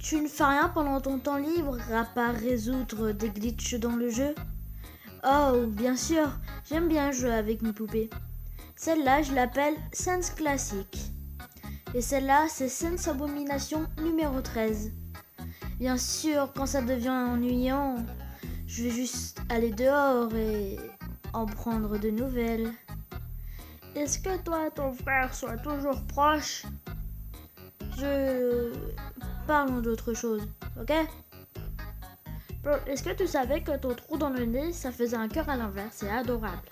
Tu ne fais rien pendant ton temps libre à part résoudre des glitches dans le jeu? Oh, bien sûr, j'aime bien jouer avec mes poupées. Celle-là, je l'appelle Sense Classique. Et celle-là, c'est Sense Abomination numéro 13. Bien sûr, quand ça devient ennuyant, je vais juste aller dehors et en prendre de nouvelles. Est-ce que toi et ton frère soient toujours proches? Parlons d'autre chose, ok? Est-ce que tu savais que ton trou dans le nez, ça faisait un cœur à l'envers? C'est adorable.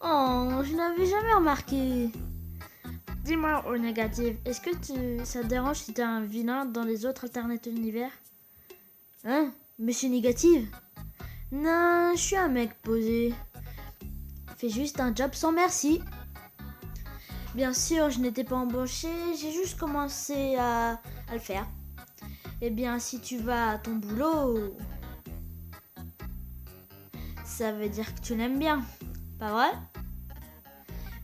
Oh, je n'avais jamais remarqué. Dis-moi au négatif, est-ce que ça te dérange si t'es un vilain dans les autres alternatives univers? Hein? Monsieur négatif? Non, je suis un mec posé. Fais juste un job sans merci. Bien sûr, je n'étais pas embauché, j'ai juste commencé à le faire. Eh bien, si tu vas à ton boulot, ça veut dire que tu l'aimes bien, pas vrai?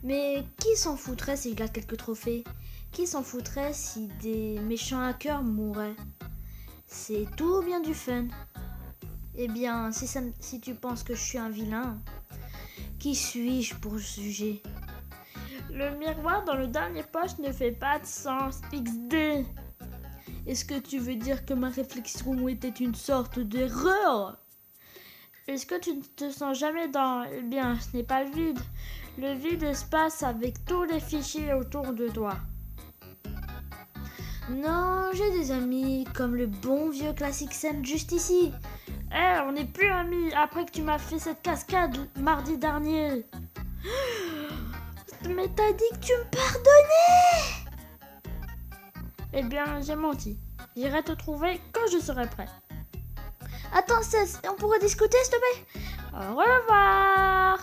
Mais qui s'en foutrait s'il a quelques trophées? Qui s'en foutrait si des méchants hackers mouraient? C'est tout bien du fun. Eh bien, si tu penses que je suis un vilain, qui suis-je pour juger? Le miroir dans le dernier poste ne fait pas de sens. XD. Est-ce que tu veux dire que ma réflexion était une sorte d'erreur? Est-ce que tu ne te sens jamais dans... Eh bien, ce n'est pas le vide. Le vide espace avec tous les fichiers autour de toi. Non, j'ai des amis comme le bon vieux classique Sen juste ici. On n'est plus amis après que tu m'as fait cette cascade mardi dernier. Mais t'as dit que tu me pardonnais! Eh bien, j'ai menti. J'irai te trouver quand je serai prêt. Attends, Cess, on pourrait discuter, s'il te plaît? Au revoir!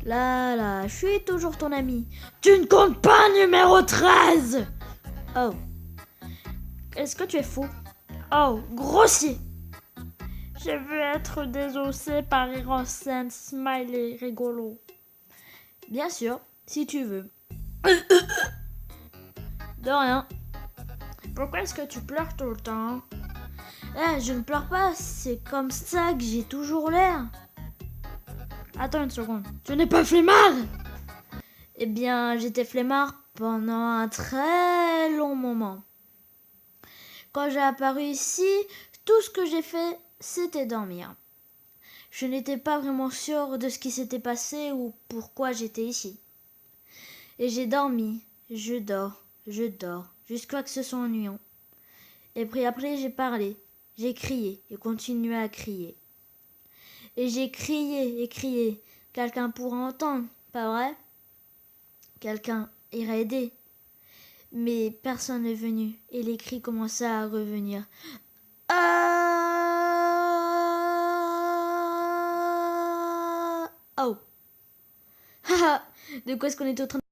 Là, je suis toujours ton ami. Tu ne comptes pas, numéro 13! Oh. Est-ce que tu es fou? Oh, grossier! Je veux être désossé par Hirosen, smiley, rigolo. Bien sûr, si tu veux. De rien. Pourquoi est-ce que tu pleures tout le temps? Je ne pleure pas, c'est comme ça que j'ai toujours l'air. Attends une seconde, tu n'es pas flemmard? Eh bien, j'étais flemmard pendant un très long moment. Quand j'ai apparu ici, tout ce que j'ai fait, c'était dormir. Je n'étais pas vraiment sûre de ce qui s'était passé ou pourquoi j'étais ici. Et j'ai dormi, je dors, jusqu'à que ce soit ennuyant. Et puis après, j'ai parlé, j'ai crié et continué à crier. Et j'ai crié et crié. Quelqu'un pourra entendre, pas vrai? Quelqu'un irait aider. Mais personne n'est venu et les cris commençaient à revenir. Oh. De quoi est-ce qu'on est en train de